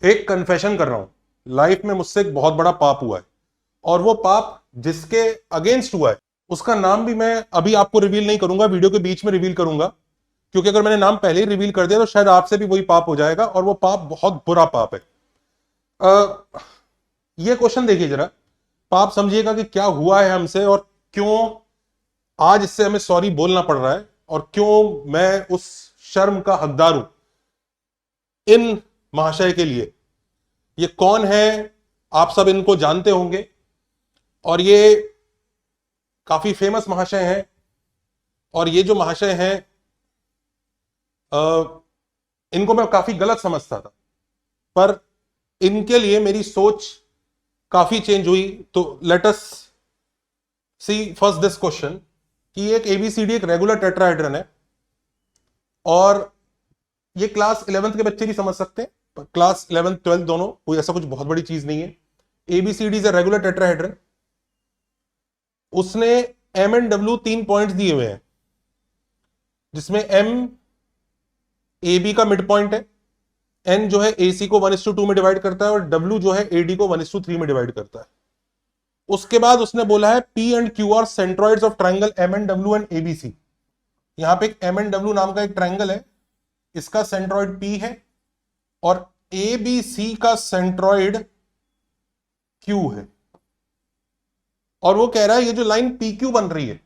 एक कन्फेशन कर रहा हूं, लाइफ में मुझसे एक बहुत बड़ा पाप हुआ है, और वो पाप जिसके अगेंस्ट हुआ है उसका नाम भी मैं अभी आपको रिवील नहीं करूंगा, वीडियो के बीच में रिवील करूंगा, क्योंकि अगर मैंने नाम पहले ही रिवील कर दिया तो शायद आपसे भी वही पाप हो जाएगा, और वो पाप बहुत बुरा पाप है। ये क्वेश्चन देखिए जरा, पाप समझिएगा कि क्या हुआ है हमसे और क्यों आज इससे हमें सॉरी बोलना पड़ रहा है, और क्यों मैं उस शर्म का हकदार हूं इन महाशय के लिए। ये कौन है, आप सब इनको जानते होंगे, और ये काफी फेमस महाशय हैं। और ये जो महाशय हैं, इनको मैं काफी गलत समझता था, पर इनके लिए मेरी सोच काफी चेंज हुई। तो let us see first this question कि एक एबीसीडी एक रेगुलर टेट्राहेड्रन है, और ये क्लास 11th के बच्चे भी समझ सकते हैं, क्लास 11th 12th दोनों, कोई ऐसा कुछ बहुत बड़ी चीज नहीं है। ABCD is a regular tetrahedron. उसने एम एंड डब्ल्यू 3 पॉइंट्स दिए हुए हैं, जिसमें एम ए बी का मिड पॉइंट है, एन जो है ए सी को 1:2 में डिवाइड करता है, और डब्ल्यू जो है ए डी को 1:3 में डिवाइड करता है। उसके बाद उसने बोला है P and Q are centroids of triangle M and W and ABC. यहां पे एक एम एंड डब्ल्यू नाम का एक ट्राइंगल है, इसका सेंट्रॉइड पी है, और एबीसी का सेंट्रॉइड क्यू है। और वो कह रहा है ये जो लाइन पी क्यू बन रही है,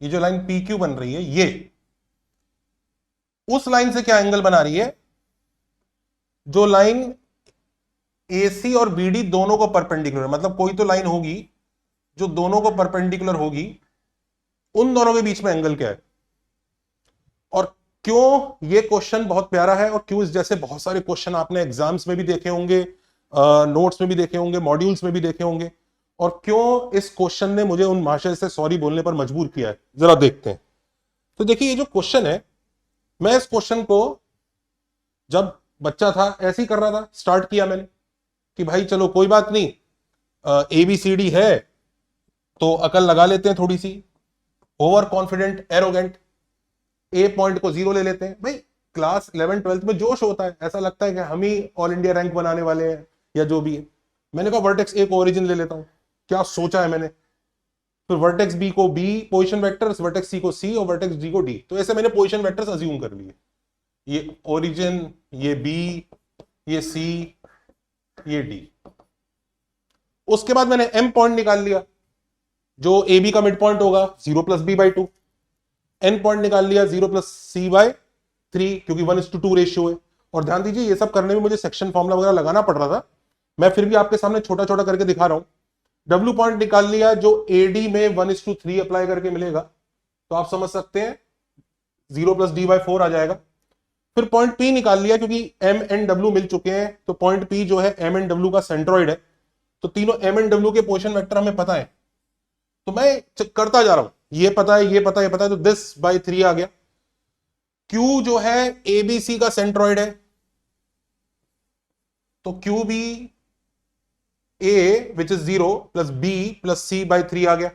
ये जो लाइन पी क्यू बन रही है, ये उस लाइन से क्या एंगल बना रही है, जो लाइन एसी और बीडी दोनों को परपेंडिकुलर, मतलब कोई तो लाइन होगी जो दोनों को परपेंडिकुलर होगी, उन दोनों के बीच में एंगल क्या है। और क्यों ये क्वेश्चन बहुत प्यारा है, और क्यों इस जैसे बहुत सारे क्वेश्चन आपने एग्जाम्स में भी देखे होंगे, नोट्स में भी देखे होंगे, मॉड्यूल्स में भी देखे होंगे, और क्यों इस क्वेश्चन ने मुझे उन महाशय से सॉरी बोलने पर मजबूर किया है, जरा देखते हैं। तो देखिए, ये जो क्वेश्चन है, मैं इस क्वेश्चन को जब बच्चा था ऐसे ही कर रहा था, स्टार्ट किया मैंने कि भाई चलो कोई बात नहीं, एबीसीडी है तो अकल लगा लेते हैं थोड़ी सी, ओवर कॉन्फिडेंट एरोगेंट, ए पॉइंट को 0 ले लेते हैं। भाई क्लास 11 12th में जोश होता है, ऐसा लगता है कि हम ही ऑल इंडिया रैंक बनाने वाले हैं या जो भी है। मैंने कहा वर्टेक्स ए को ओरिजिन ले लेता हूं, क्या सोचा है मैंने, फिर वर्टेक्स बी को बी पोजीशन वेक्टर्स, वर्टेक्स सी को सी, और वर्टेक्स डी को डी। तो ऐसे मैंने पोजीशन वेक्टर्स अज्यूम कर लिए, ये ओरिजिन, ये बी, ये सी, ये डी। उसके बाद मैंने एम पॉइंट निकाल लिया, जो ए बी का मिड पॉइंट होगा 0+b/2। एन पॉइंट निकाल लिया 0+c/3, क्योंकि 1:2 रेशियो है। और ध्यान दीजिए, ये सब करने में मुझे सेक्शन फॉर्मूला वगैरह लगाना पड़ रहा था, मैं फिर भी आपके सामने छोटा छोटा करके दिखा रहा हूं। डब्ल्यू पॉइंट निकाल लिया, जो एडी में 1:3 अप्लाई करके मिलेगा, तो आप समझ सकते हैं 0+d/4 आ जाएगा। फिर पॉइंट पी निकाल लिया, क्योंकि एम एंड डब्ल्यू मिल चुके हैं, तो पॉइंट पी जो है एम एंड डब्ल्यू का सेंट्रॉइड है, तो तीनों एम एंड डब्ल्यू के पोजीशन वेक्टर हमें पता है। तो मैं करता जा रहा हूं, ये पता है, ये पता है, ये पता है, तो दिस बाई 3 आ गया। क्यू जो है एबीसी का सेंट्रॉइड है, तो Q B A which is 0+b+c/3 आ गया।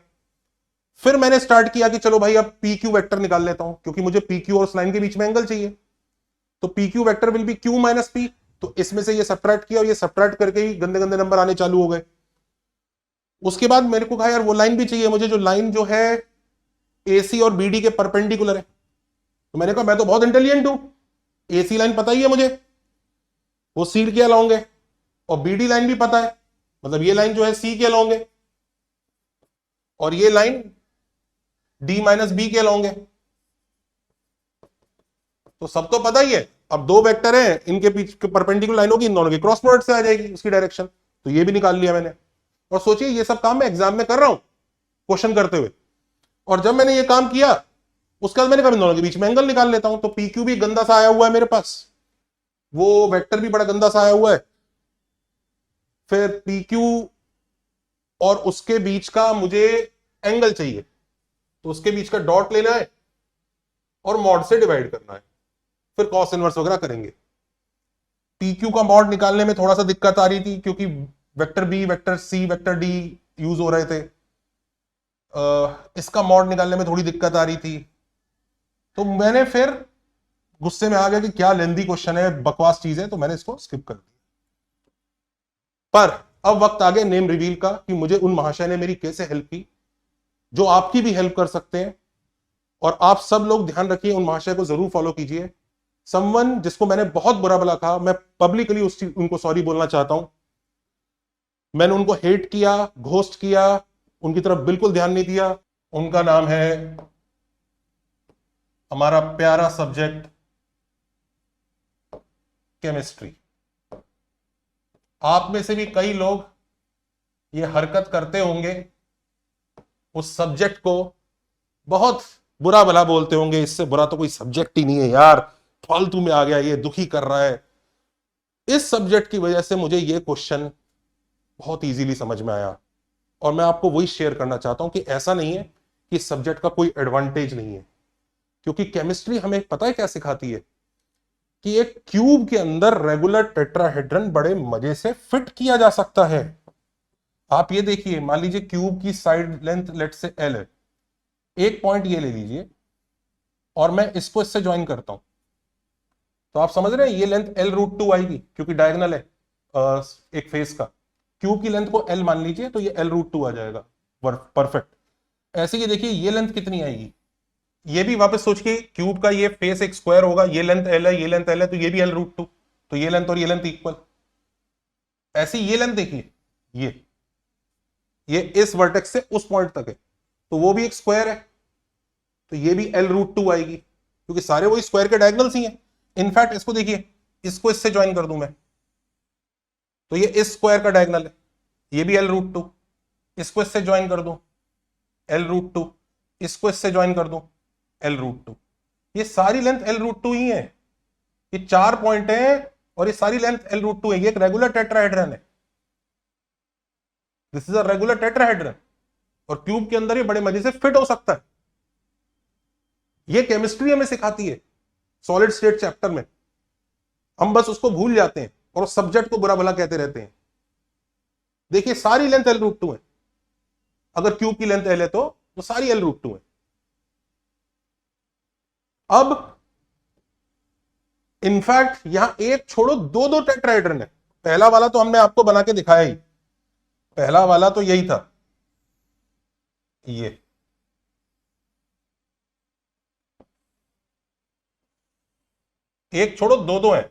फिर मैंने स्टार्ट किया कि चलो भाई अब पी क्यू वेक्टर निकाल लेता हूं, क्योंकि मुझे पी क्यू और उस लाइन के बीच में एंगल चाहिए। तो P Q vector will be Q minus P, तो इसमें से ये सब्ट्रैक्ट किया, और ये सब्ट्रैक्ट करके ही गंदे गंदे नंबर आने चालू हो गए। उसके बाद मेरे को कहा यार वो लाइन भी चाहिए मुझे, जो लाइन जो है एसी और बीडी के परपेंडिकुलर है। तो मैंने कहा मैं तो बहुत इंटेलिजेंट हूं, एसी लाइन पता ही है मुझे, वो सी के अलोंग है, और बीडी लाइन भी पता है, मतलब ये लाइन जो है सी के अलोंग है, और ये लाइन D-B के अलोंग है। तो सब तो पता ही है, अब दो वेक्टर हैं, इनके पीछे परपेंडिकुलर लाइन होगी, इन दोनों की क्रॉस प्रोडक्ट से आ जाएगी उसकी डायरेक्शन, तो ये भी निकाल लिया मैंने। और सोचिए ये सब काम मैं एग्जाम में कर रहा हूं क्वेश्चन करते हुए, और जब मैंने ये काम किया उसके बाद मैंने कहा इन दोनों के बीच में एंगल निकाल लेता हूं। तो पी क्यू भी गंदा सा आया हुआ है मेरे पास, वो वेक्टर भी बड़ा गंदा सा आया हुआ है, फिर पी क्यू और उसके बीच का मुझे एंगल चाहिए, तो उसके बीच का डॉट लेना है और मॉड से डिवाइड करना है, फिर कॉस इनवर्स वगैरह करेंगे। पी क्यू का मॉड निकालने में थोड़ा सा दिक्कत आ रही थी, क्योंकि vector B, vector C, vector D use हो रहे थे, इसका मॉड निकालने में थोड़ी दिक्कत आ रही थी। तो मैंने फिर गुस्से में आ गया कि क्या लेंदी क्वेश्चन है, बकवास चीज है, तो मैंने इसको स्किप कर दिया। पर अब वक्त आ गया नेम रिवील का, कि मुझे उन महाशय ने मेरी कैसे हेल्प की जो आपकी भी हेल्प कर सकते हैं। और आप सब लोग ध्यान रखिए, उन महाशय को जरूर फॉलो कीजिए। समवन जिसको मैंने बहुत बुरा भला कहा, मैं पब्लिकली उनको सॉरी बोलना चाहता हूं। मैंने उनको हेट किया, घोस्ट किया, उनकी तरफ बिल्कुल ध्यान नहीं दिया। उनका नाम है हमारा प्यारा सब्जेक्ट केमिस्ट्री। आप में से भी कई लोग ये हरकत करते होंगे, उस सब्जेक्ट को बहुत बुरा भला बोलते होंगे, इससे बुरा तो कोई सब्जेक्ट ही नहीं है यार, फालतू में आ गया, ये दुखी कर रहा है। इस सब्जेक्ट की वजह से मुझे ये क्वेश्चन बहुत इजीली समझ में आया, और मैं आपको वही शेयर करना चाहता हूं कि ऐसा नहीं है कि इस सब्जेक्ट का कोई एडवांटेज नहीं है। क्योंकि केमिस्ट्री हमें पता है क्या सिखाती है, कि एक क्यूब के अंदर रेगुलर टेट्राहेड्रन बड़े मजे से फिट किया जा सकता है। आप ये देखिए, मान लीजिए क्यूब की साइड लेंथ लेट से एल है, एक पॉइंट ये ले लीजिए और मैं इसको इससे ज्वाइन करता हूं, तो आप समझ रहे हैं ये लेंथ L√2 आएगी, क्योंकि डायगोनल है एक फेस का। क्यूब की लेंथ को L मान लीजिए तो ये L√2 आ जाएगा, परफेक्ट। ऐसे ही देखिए ये लेंथ कितनी आएगी, ये भी वापस सोचिए, क्यूब का ये फेस एक स्क्वायर होगा, ये लेंथ L है, ये लेंथ L है, तो ये भी L√2, तो ये लेंथ और ये लेंथ इक्वल। ऐसे ये लेंथ देखिए, ये इस वर्टेक्स से उस पॉइंट तक है, तो वो भी एक स्क्वायर है, तो ये भी L√2 आएगी, क्योंकि सारे वही स्क्वायर के डायगोनल्स ही हैं। इनफैक्ट इसको देखिए, इसको इससे ज्वाइन कर दूं मैं, तो ये इस स्क्वायर का डायगोनल है, ये भी L√2, इसको इससे ज्वाइन कर दूं L√2, इसको इससे ज्वाइन कर दूं L√2, ये सारी लेंथ L√2 ही है। ये 4 पॉइंट है और ये सारी लेंथ L√2 है। ये एक रेगुलर टेट्राहेड्रन है, this is a regular tetrahedron, और क्यूब के अंदर ये बड़े मजे से फिट हो सकता है। ये केमिस्ट्री हमें सिखाती है सॉलिड स्टेट चैप्टर में, हम बस उसको भूल जाते हैं और उस सब्जेक्ट को बुरा भला कहते रहते हैं। देखिए सारी लेंथ L√2 है, अगर क्यूब की लेंथ L है तो सारी L√2 है। अब इनफैक्ट यहां एक छोड़ो, दो दो टेट्राहेड्रन है। पहला वाला तो हमने आपको बना के दिखाया ही, पहला वाला तो यही था, ये एक छोड़ो दो दो है,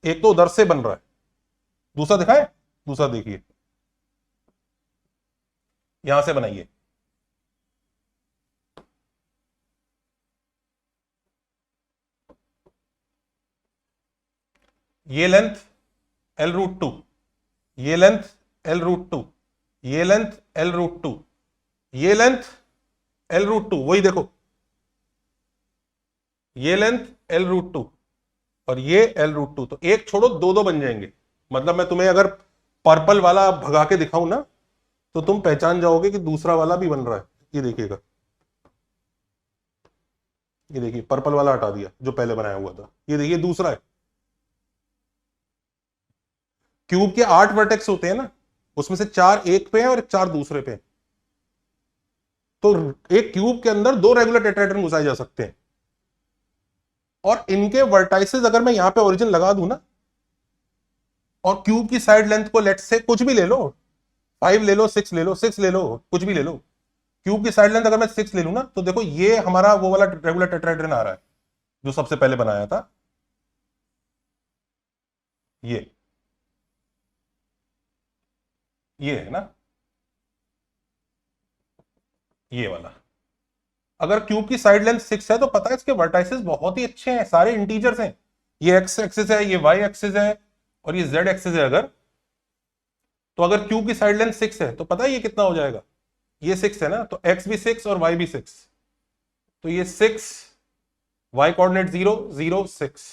एक तो उधर से बन रहा है, दूसरा दिखाए, दूसरा देखिए, यहां से बनाइए, ये लेंथ L√2, ये लेंथ L√2, ये लेंथ L√2, ये लेंथ L√2, वही देखो, ये लेंथ L√2 और ये L√2, तो एक छोड़ो दो दो बन जाएंगे। मतलब मैं तुम्हें अगर पर्पल वाला भगा के दिखाऊं ना, तो तुम पहचान जाओगे कि दूसरा वाला भी बन रहा है। ये देखिएगा, ये देखिए पर्पल वाला हटा दिया जो पहले बनाया हुआ था, ये देखिए दूसरा है। क्यूब के 8 वर्टेक्स होते हैं ना, उसमें से 4 एक पे हैं और 4 दूसरे पे हैं। तो एक क्यूब के अंदर 2 रेगुलर टेट्राहेड्रन घुसाए जा सकते हैं, और इनके वर्टाइसेस अगर मैं यहां पे ओरिजिन लगा दूं ना, और क्यूब की साइड लेंथ को लेट से कुछ भी ले लो, 5 ले लो, 6 ले लो, 6 ले लो, कुछ भी ले लो, क्यूब की साइड लेंथ अगर मैं 6 ले लूं ना, तो देखो ये हमारा वो वाला रेगुलर टेट्राहेड्रन आ रहा है जो सबसे पहले बनाया था, ये है ना, ये वाला। अगर क्यूब की साइड लेंथ 6 है तो पता है इसके वर्टाइसेस बहुत ही अच्छे हैं, सारे इंटीजर्स हैं। ये एक्स एक्सिस है, ये वाई एक्सिस है, और ये जेड एक्सिस है। अगर तो अगर क्यूब की साइड लेंथ 6 है तो पता है ये कितना हो जाएगा, ये 6 है ना, तो एक्स भी 6 और वाई भी 6, तो ये 6, वाई कोऑर्डिनेट 0 0 6,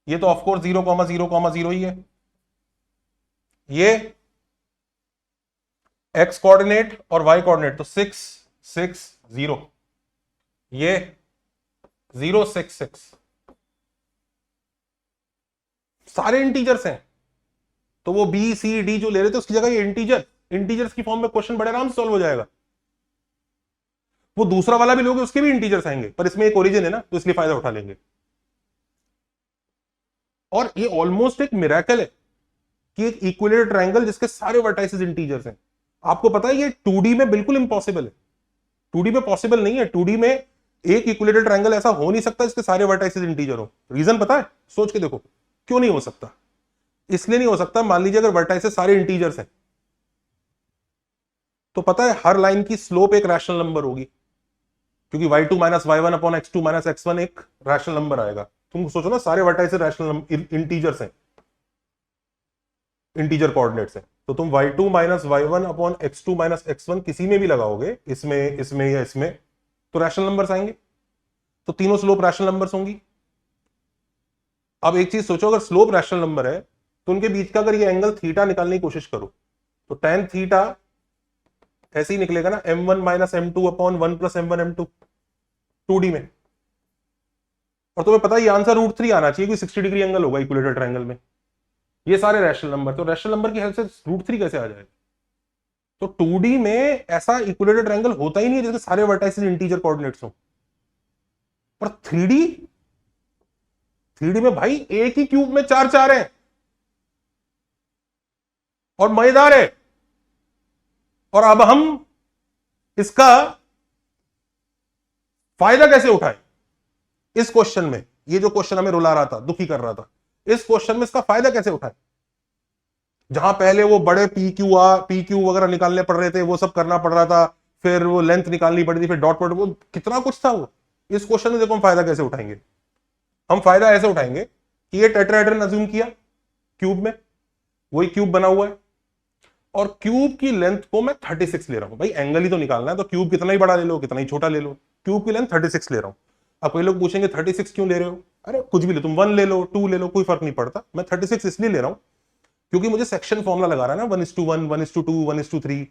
ये तो ऑफकोर्स 0,0,0 ही है। ये एक्स कोऑर्डिनेट और वाई कोऑर्डिनेट तो 6 6 0, ये 0 6 6, सारे इंटीजर्स हैं। तो वो बी सी डी जो ले रहे थे उसकी जगह ये इंटीजर्स की फॉर्म में क्वेश्चन बड़े आराम से सॉल्व हो जाएगा। वो दूसरा वाला भी लोगे उसके भी इंटीजर्स आएंगे, पर इसमें एक ओरिजिन है ना, तो इसलिए फायदा उठा लेंगे। और ये ऑलमोस्ट एक मिरेकल है कि एक इक्विलेटरल ट्रायंगल जिसके सारे वर्टाइसेस इंटीजर्स हैं। आपको पता है ये 2D में बिल्कुल इंपॉसिबल है, 2D में पॉसिबल नहीं है। 2D में एक इक्विलेटरल ट्रायंगल ऐसा हो नहीं सकता जिसके सारे वर्टाइसेस इंटीजर हो। रीजन पता है? सोच के देखो क्यों नहीं हो सकता। इसलिए नहीं हो सकता, मान लीजिए अगर वर्टाइसेस सारे इंटीजर्स हैं तो पता है हर लाइन की स्लोप एक रैशनल नंबर होगी, क्योंकि y2 minus y1 upon x2 minus x1 एक रैशनल नंबर आएगा। तुम सोचो ना, सारे वर्टाइसेस रैशनल इंटीजर्स हैं, इंटीजर कोऑर्डिनेट्स हैं, तो तुम y2 minus y1 upon x2 minus x1 किसी में भी लगाओगे, इसमें इसमें या इसमें, तो रैशनल नंबर्स आएंगे। तो तीनों स्लोप रैशनल नंबर्स होंगी। अब एक चीज सोचो, अगर स्लोप रैशनल नंबर है तो उनके बीच का अगर ये एंगल थीटा निकालने की कोशिश करो तो tan थीटा ऐसे ही निकलेगा ना, m1 minus m2 upon 1 plus m1 m2 2D में। और तुम्हें पता है ये आंसर √3 आना चाहिए, क्योंकि 60 डिग्री एंगल होगा इक्विलेटरल ट्रायंगल में। ये सारे रैशनल नंबर, तो रैशनल नंबर की हेल्प से √3 कैसे आ जाएगा? तो 2D में ऐसा इक्विलेटरल ट्रायंगल होता ही नहीं है जिसके सारे वर्टाइसेस इंटीजर कोऑर्डिनेट्स हो। पर 3D में भाई एक ही क्यूब में 4 हैं और मजेदार है। और अब हम इसका फायदा कैसे उठाएं इस क्वेश्चन में? ये जो क्वेश्चन हमें रुला रहा था, दुखी कर रहा था, इस क्वेश्चन में इसका फायदा कैसे उठाएं? जहां पहले वो बड़े पी क्यू वगैरह निकालने पड़ रहे थे, वो सब करना पड़ रहा था, फिर वो लेंथ निकालनी पड़ी थी, फिर डॉट वो कितना कुछ था वो। इस क्वेश्चन में देखो हम फायदा कैसे उठाएंगे। हम फायदा ऐसे उठाएंगे कि ये टेट्राहेड्रन अज्यूम किया क्यूब में, वही क्यूब बना हुआ है, और क्यूब की लेंथ को मैं 36 ले रहा हूं। भाई एंगल ही तो निकालना है, तो क्यूब कितना ही बड़ा ले लो कितना ही छोटा ले लो, क्यूब की लेंथ 36 ले रहा हूं। अब कोई लोग पूछेंगे 36 क्यों ले रहे हो? अरे कुछ भी ले, तुम 1 ले लो 2 ले लो, कोई फर्क नहीं पड़ता। मैं 36 इसलिए ले रहा हूं क्योंकि मुझे सेक्शन फॉर्मूला लगा रहा है ना, 1:1 1:2 1:3।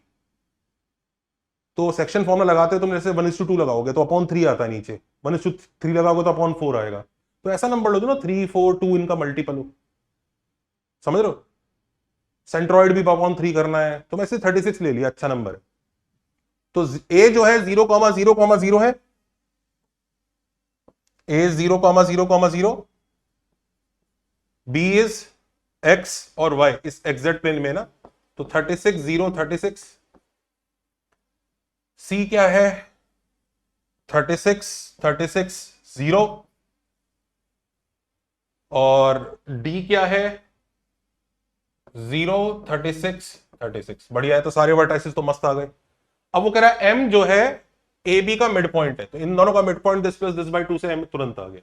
तो सेक्शन फॉर्मूला लगाते हो तुम, जैसे 1:2 लगाओगे तो अपॉन 3 आता है नीचे, 1:3 लगाओगे तो अपॉन 4 आएगा। तो ऐसा नंबर लो ना 3 4 2 इनका मल्टीपल हो, समझ रहे हो? सेंट्रॉइड भी अपॉन 3 करना है, तो मैं इसे 36 ले लिया, अच्छा नंबर है। तो ए जो है 0,0,0 है, ए 0,0,0, बी इज एक्स और वाई इस एग्जैक्ट प्लेन में ना, तो 36 0 36। सी क्या है? 36 36 0। और डी क्या है? 0 36 36। बढ़िया है, तो सारे वर्टाइसेस तो मस्त आ गए। अब वो कह रहा है एम जो है ए बी का मिड पॉइंट है, तो इन दोनों का mid point this plus this bye 2 से एम तुरंत आ गया।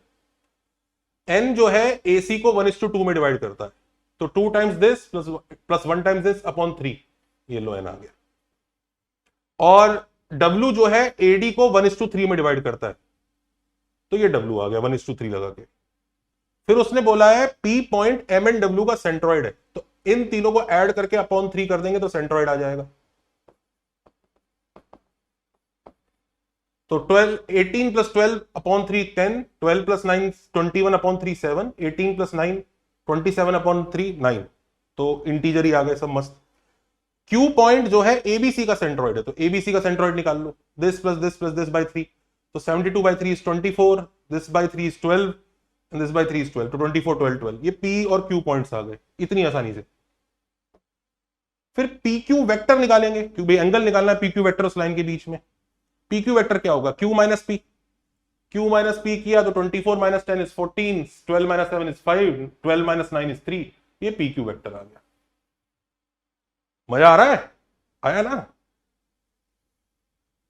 एन जो है ए सी को 1:2 में डिवाइड करता है, तो 2 times this plus 1 times this upon 3, ये लो एन आ गया। और W जो है AD को 1:3 में डिवाइड करता है, तो ये W आ गया 1:3 लगा के। फिर उसने बोला है P point M and W का सेंट्रॉइड है, तो इन तीनों को ऐड करके अपॉन 3 कर देंगे तो सेंट्रॉइड आ जाएगा। तो 12 18 plus 12 upon 3 10, 12 plus 9 21 upon 3 7, 18 plus 9 27 upon 3 9। तो इंटीजर ही आ गए सब मस्त। Q पॉइंट जो है ABC का सेंट्रॉइड है, तो ABC का सेंट्रॉइड निकाल लो, this plus this plus this by 3, तो 72 by 3 is 24, this by 3 is 12 and this by 3 is 12, तो 24 12 12। ये P और Q पॉइंट्स आ गए इतनी आसानी से। फिर PQ वेक्टर निकालेंगे, क्योंकि एंगल निकालना है PQ वेक्टर उस लाइन के बीच में। PQ वेक्टर क्या होगा? Q minus P। Q minus P किया तो 24 minus 10 is 14, 12 minus 7 is 5, 12 minus 9 is 3। ये PQ वेक्टर आ गया। मजा आ रहा है? आया ना?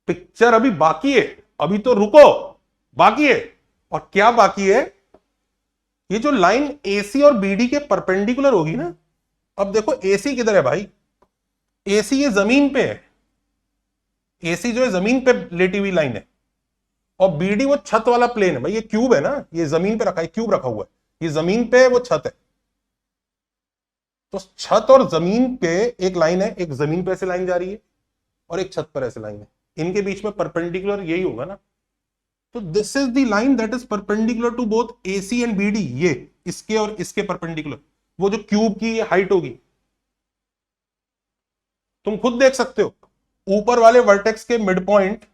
पिक्चर अभी बाकी है, अभी तो रुको, बाकी है। और क्या बाकी है? ये जो लाइन AC और BD के परपेंडिकुलर होगी ना, अब देखो AC किधर है भाई? AC ये जमीन पे है, AC जो है जमीन पे लेटी हुई लाइन है, और BD वो छत वाला प्लेन है। भाई ये क्यूब है ना, ये जमीन पे रखा है, क्यूब रखा हुआ है, ये जमीन पे है, वो छत है। तो छत और जमीन पे एक लाइन है, एक जमीन पे ऐसे लाइन जा रही है और एक छत पर ऐसे लाइन है, इनके बीच में परपेंडिकुलर यही होगा ना। तो this is the line that is perpendicular to both AC and BD। ये इसके और इसके परपेंडिकुलर, वो जो क्यूब की हाइट होगी, तुम खुद देख सकते हो, ऊपर वाले वर्टेक्स के मिड पॉइंट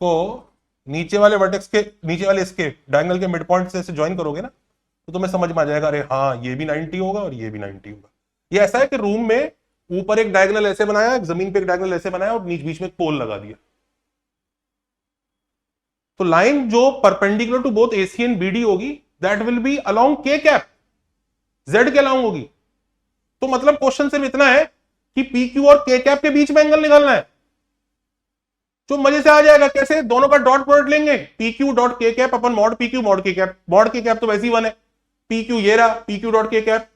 को नीचे वाले वर्टेक्स के नीचे वाले इसके डायगोनल के मिड पॉइंट से ज्वाइन करोगे ना, तो तुम्हें समझ में आ जाएगा, अरे हाँ ये भी 90 होगा और ये भी 90 होगा। ये ऐसा है कि रूम में ऊपर एक डायगोनल ऐसे बनाया, जमीन पे एक डायगोनल ऐसे बनाया और बीच में एक पोल लगा दिया। तो लाइन जो perpendicular to both AC and BD होगी that will be along K cap, Z के अलोंग होगी। तो मतलब क्वेश्चन सिर्फ इतना है कि पी क्यू और के कैप के बीच में एंगल निकालना है, जो मजे से आ जाएगा। कैसे? दोनों का डॉट प्रोडक्ट लेंगे, पी क्यू डॉट के कैप अपन मॉड पी क्यू मॉड के कैप। मॉड के कैप तो वैसे ही 1 है, पी क्यू ये रहा, पी क्यू डॉट के कैप।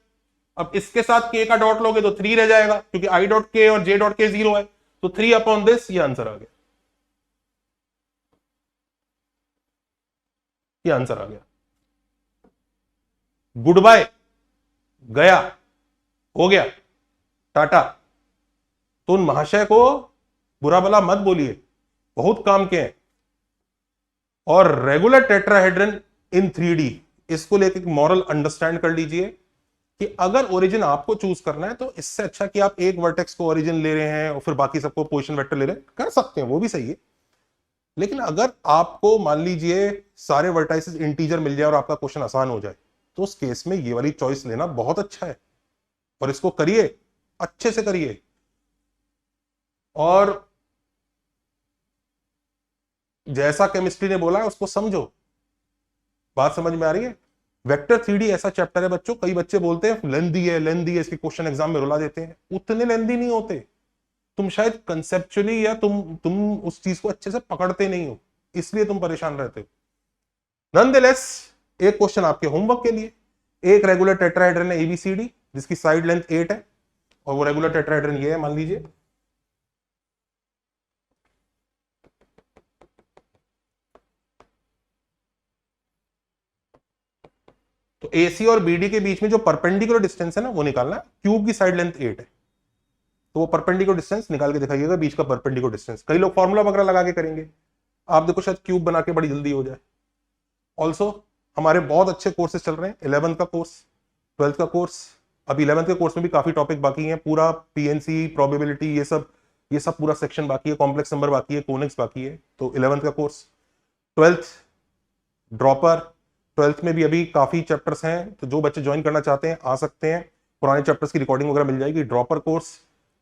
अब इसके साथ के का डॉट लोगे तो 3 रह जाएगा, क्योंकि आई डॉट के और जे डॉट के 0 है, तो 3 अपॉन दिस, ये आंसर आ गया, ये आंसर आ गया। गुड बाय, गया, हो गया, टाटा। तो उन महाशय को बुरा भला मत बोलिए, बहुत काम के हैं। और रेगुलर टेट्राहेड्रन इन 3D, इसको लेकर एक मॉरल अंडरस्टैंड कर लीजिए कि अगर ओरिजिन आपको चूज करना है तो इससे अच्छा कि आप एक वर्टेक्स को ओरिजिन ले रहे हैं और फिर बाकी सबको पोजीशन वेक्टर ले रहे हैं, कर सकते हैं, वो भी सही है। लेकिन अगर आपको मान लीजिए सारे वर्टाइसेस इंटीजर मिल जाए और आपका क्वेश्चन आसान हो जाए, तो उस केस में ये वाली चॉइस लेना बहुत अच्छा है, और इसको करिए, अच्छे से करिए। और जैसा केमिस्ट्री ने बोला है उसको समझो। बात समझ में आ रही है? वेक्टर 3D ऐसा चैप्टर है बच्चों, कई बच्चे बोलते हैं लेंदी है, लेंदी है, इसके क्वेश्चन एग्जाम में रुला देते हैं। उतने लेंदी नहीं होते, तुम शायद कंसेप्चुअली या तुम उस चीज को अच्छे से पकड़ते नहीं हो, इसलिए तुम परेशान रहते हो। नॉनदलेस एक क्वेश्चन आपके होमवर्क के लिए, एक रेगुलर टेट्राहेड्रन है एबीसीडी जिसकी साइड लेंथ 8 है, और वो रेगुलर टेट्राहेड्रन ये है मान लीजिए। तो एसी और बीडी के बीच में जो परपेंडिकुलर डिस्टेंस है ना वो निकालना है। क्यूब की साइड लेंथ 8 है, तो वो परपेंडिकुलर डिस्टेंस निकाल के दिखाइएगा, बीच का परपेंडिकुलर डिस्टेंस। कई लोग फॉर्मूला वगैरह लगा के करेंगे, आप देखो शायद क्यूब बना के बड़ी जल्दी हो जाए। ऑल्सो हमारे बहुत अच्छे कोर्सेज चल रहे हैं, 11th का कोर्स, 12th का कोर्स, अभी 11th के कोर्स में भी काफी टॉपिक बाकी हैं, पूरा पीएनसी, प्रोबेबिलिटी, ये सब पूरा सेक्शन बाकी है, कॉम्प्लेक्स नंबर बाकी है, कोनिक्स बाकी है। तो 11th का कोर्स, 12th ड्रॉपर, 12th में भी अभी काफी चैप्टर्स हैं, तो जो बच्चे ज्वाइन करना चाहते हैं आ सकते हैं, पुराने चैप्टर्स की रिकॉर्डिंग वगैरह मिल जाएगी। ड्रॉपर कोर्स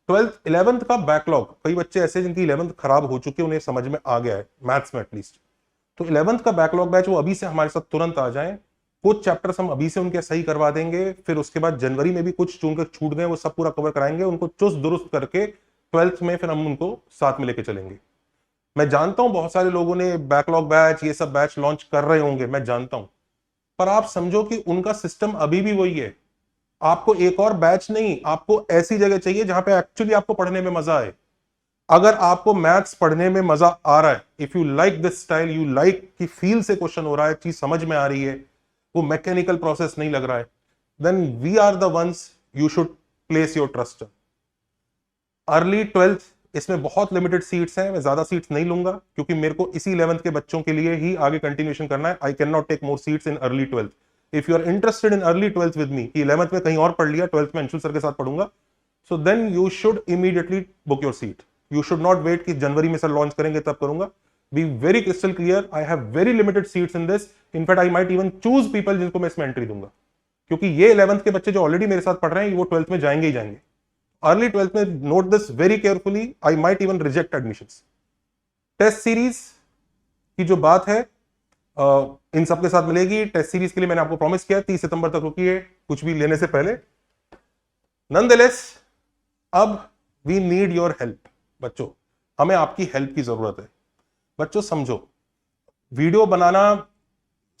12th 11th का बैकलॉग, कई बच्चे ऐसे जिनकी 11th खराब हो चुकी है, उन्हें समझ में आ गया है मैथ्स में एटलीस्ट, तो 11th का बैकलॉग बैच वो अभी से हमारे साथ तुरंत आ जाएं। कुछ चैप्टर्स हम अभी से उनके सही करवा देंगे, फिर उसके बाद जनवरी में भी कुछ चूंकि छूट गए वो सब पूरा कवर कराएंगे, उनको चुस्त दुरुस्त करके 12th में फिर हम उनको साथ में लेके चलेंगे। मैं जानता हूं बहुत सारे लोगों ने बैकलॉग बैच ये सब बैच लॉन्च कर रहे होंगे, मैं जानता हूं, पर आप समझो कि उनका सिस्टम अभी भी वही है। आपको एक और बैच नहीं, आपको ऐसी जगह चाहिए जहां पे एक्चुअली आपको पढ़ने में मजा आए। अगर आपको मैथ्स पढ़ने में मजा आ रहा है, if you like this style, you like कि फील से क्वेश्चन हो रहा है, चीज समझ में आ रही है, वो मैकेनिकल प्रोसेस नहीं लग रहा है, then we are the ones you should place your trust. Early 12th इसमें बहुत लिमिटेड सीट्स हैं, मैं ज्यादा सीट्स नहीं लूंगा क्योंकि मेरे को इसी 11th के बच्चों के लिए ही आगे कंटिन्यूएशन करना है। I can not take more seats in early 12th। If you are interested in early 12th with me, कि 11th में कहीं और पढ़ लिया, 12th में अंशुल सर के साथ पढ़ूंगा, so then you should immediately book your seat. You should not wait कि जनवरी में सर लॉन्च करेंगे तब करूंगा। Be very crystal clear, I have very limited seats in this. In fact I might even choose people जिनको मैं इसमें entry दूंगा, क्योंकि ये 11th के बच्चे जो ऑलरेडी मेरे साथ पढ़ रहे हैं वो 12th में जाएंगे ही जाएंगे। अर्ली 12th में note this very carefully, I might even reject admissions. Test series की जो बात है इन सबके साथ मिलेगी। टेस्ट सीरीज के लिए मैंने आपको प्रॉमिस किया 30 सितंबर तक रुकिए, कुछ भी लेने से पहले। नॉनदलेस अब वी नीड योर हेल्प बच्चों, हमें आपकी हेल्प की जरूरत है। बच्चों समझो, वीडियो बनाना,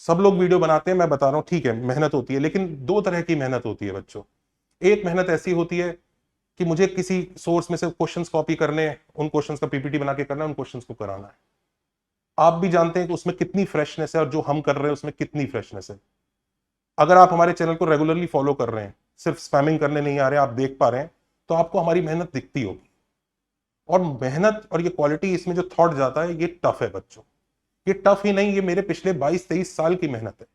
सब लोग वीडियो बनाते हैं, मैं बता रहा हूं ठीक है मेहनत होती है, लेकिन दो तरह की मेहनत होती है बच्चों। एक मेहनत ऐसी होती है कि मुझे किसी सोर्स में से क्वेश्चंस कॉपी करने, उन क्वेश्चंस का पीपीटी बना के करना है, उन क्वेश्चंस को कराना है। आप भी जानते हैं कि उसमें कितनी फ्रेशनेस है और जो हम कर रहे हैं उसमें कितनी फ्रेशनेस है। अगर आप हमारे चैनल को रेगुलरली फॉलो कर रहे हैं, सिर्फ स्पैमिंग करने नहीं आ रहे, आप देख पा रहे हैं, तो आपको हमारी मेहनत दिखती होगी। और मेहनत और ये क्वालिटी, इसमें जो थॉट जाता है, ये टफ है बच्चों। ये टफ ही नहीं, ये मेरे पिछले 22-23 साल की मेहनत है।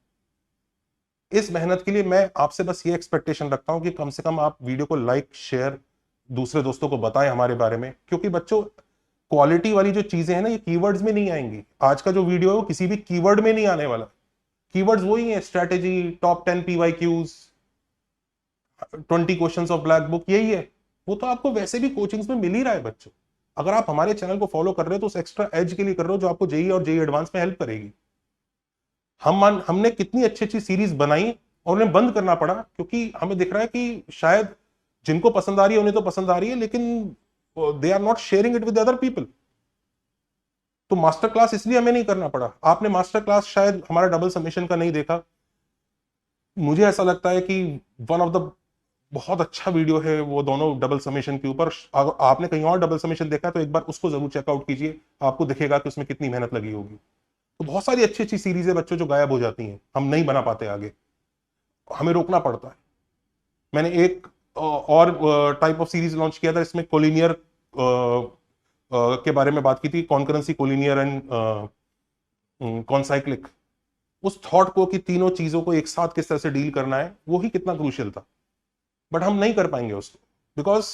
इस मेहनत के लिए मैं आपसे बस ये एक्सपेक्टेशन रखता हूं कि कम से कम आप वीडियो को लाइक, शेयर, दूसरे दोस्तों को बताएं हमारे बारे में, क्योंकि बच्चों क्वालिटी वाली जो चीजें हैं ना, ये कीवर्ड्स में नहीं आएंगी। आज का जो वीडियो है वो किसी भी कीवर्ड में नहीं आने वाला। कीवर्ड्स वही है, strategy, top 10 PYQs, 20 questions of black book, यही है। वो तो आपको वैसे भी कोचिंग्स में मिल ही रहा है बच्चों। अगर आप हमारे चैनल को फॉलो कर रहे हो तो उस एक्स्ट्रा एज के लिए कर रहे हो जो आपको जेई और जेई एडवांस में हेल्प करेगी। हमने कितनी अच्छी अच्छी सीरीज बनाई और उन्हें बंद करना पड़ा क्योंकि हमें दिख रहा है कि शायद जिनको पसंद आ रही है उन्हें तो पसंद आ रही है, लेकिन they are not sharing it with other people. तो मास्टर क्लास इसलिए हमें नहीं करना पड़ा। आपने मास्टर क्लास शायद हमारा डबल समेशन का नहीं देखा। मुझे ऐसा लगता है कि वन ऑफ द बहुत अच्छा वीडियो है वो दोनों डबल समेशन के ऊपर। अगर आपने कहीं और डबल समेशन देखा तो एक बार उसको जरूर चेकआउट कीजिए, आपको दिखेगा कि उसमें कितनी मेहनत लगी होगी। तो बहुत सारी अच्छी अच्छी सीरीज है बच्चों जो गायब हो जाती हैं, हम नहीं बना पाते आगे, हमें रोकना पड़ता है। मैंने एक और टाइप ऑफ सीरीज लॉन्च किया था, इसमें कोलिनियर के बारे में बात की थी, कॉन्करेंसी, कोलिनियर एंड कॉन्साइक्लिक। उस थॉट को कि तीनों चीजों को एक साथ किस तरह से डील करना है, वो ही कितना क्रूशियल था। बट हम नहीं कर पाएंगे उसको, बिकॉज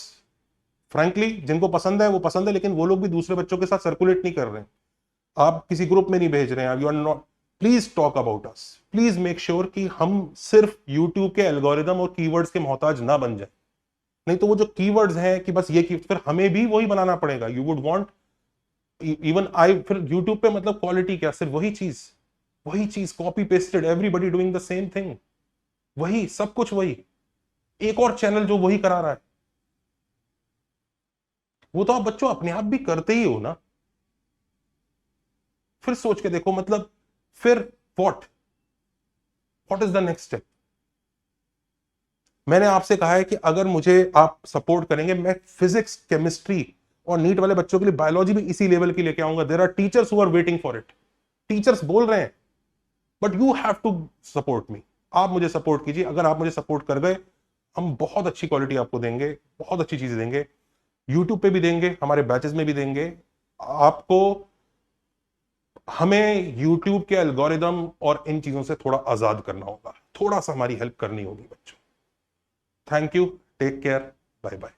फ्रैंकली जिनको पसंद है वो पसंद है, लेकिन वो लोग भी दूसरे बच्चों के साथ सर्कुलेट नहीं कर रहे हैं। आप किसी ग्रुप में नहीं भेज रहे हैं, you are not. Please talk about us, please make sure कि हम सिर्फ यूट्यूब के एल्गोरिदम और कीवर्ड्स के मोहताज ना बन जाए। नहीं तो वो जो कीवर्ड्स हैं कि बस ये फिर हमें भी वही बनाना पड़ेगा। You would want even I, फिर यूट्यूब पे मतलब क्वालिटी क्या, सिर्फ वही चीज copy pasted, everybody doing the same thing, वही सब कुछ वही, एक और चैनल जो वही करा रहा है। वो तो आप बच्चों अपने आप भी करते ही हो ना। फिर सोच के देखो, मतलब फिर what is the next step. मैंने आपसे कहा है कि अगर मुझे आप सपोर्ट करेंगे, मैं फिजिक्स, केमिस्ट्री और नीट वाले बच्चों के लिए बायोलॉजी भी इसी लेवल की लेके आऊंगा। There are teachers who are waiting for it. Teachers बोल रहे हैं, but you have to support me. आप मुझे सपोर्ट कीजिए। अगर आप मुझे सपोर्ट कर गए, हम बहुत अच्छी क्वालिटी आपको देंगे, बहुत अच्छी चीजें देंगे, यूट्यूब पे भी देंगे, हमारे बैचेस में भी देंगे आपको। हमें यूट्यूब के एल्गोरिदम और इन चीजों से थोड़ा आजाद करना होगा, थोड़ा सा हमारी हेल्प करनी होगी बच्चों। Thank you, take care, bye bye.